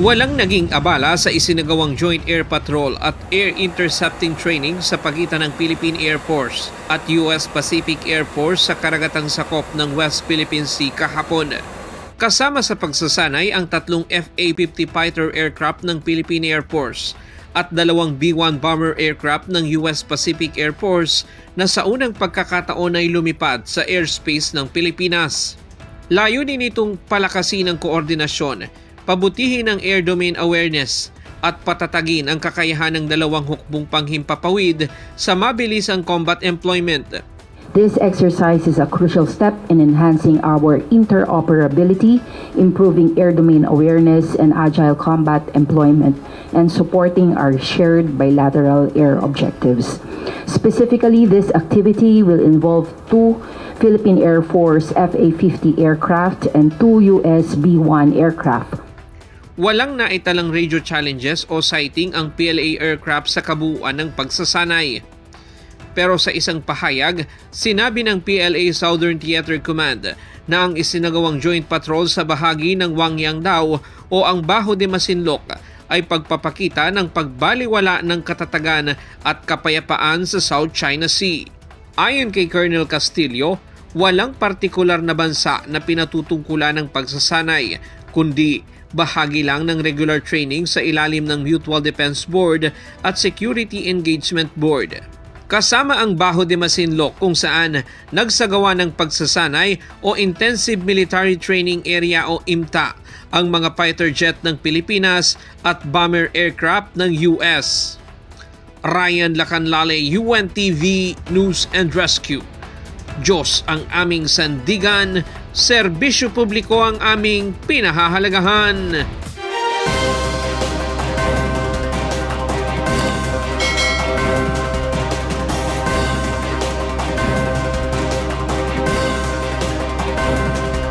Walang naging abala sa isinagawang Joint Air Patrol at Air Intercepting Training sa pagitan ng Philippine Air Force at US Pacific Air Force sa karagatang sakop ng West Philippine Sea kahapon. Kasama sa pagsasanay ang 3 FA-50 fighter aircraft ng Philippine Air Force at 2 B-1 bomber aircraft ng US Pacific Air Force na sa unang pagkakataon ay lumipad sa airspace ng Pilipinas. Layunin nitong palakasin ang koordinasyon, pabutihin ang air domain awareness at patatagin ang kakayahan ng dalawang hukbong panghimpapawid sa mabilisang combat employment. This exercise is a crucial step in enhancing our interoperability, improving air domain awareness and agile combat employment, and supporting our shared bilateral air objectives. Specifically, this activity will involve 2 Philippine Air Force FA-50 aircraft and 2 US B-1 aircraft. Walang naitalang radio challenges o sighting ang PLA aircraft sa kabuuan ng pagsasanay. Pero sa isang pahayag, sinabi ng PLA Southern Theater Command na ang isinagawang joint patrol sa bahagi ng Wangyang daw o ang Bajo de Masinloc ay pagpapakita ng pagbaliwala ng katatagan at kapayapaan sa South China Sea. Ayon kay Colonel Castillo, walang partikular na bansa na pinatutungkulan ng pagsasanay, kundi bahagi lang ng regular training sa ilalim ng Mutual Defense Board at Security Engagement Board. Kasama ang Bajo de Masinloc kung saan nagsagawa ng pagsasanay o Intensive Military Training Area o IMTA ang mga fighter jet ng Pilipinas at bomber aircraft ng US. Ryan Lacanlale, UNTV News and Rescue. Diyos ang aming sandigan, serbisyo publiko ang aming pinahahalagahan.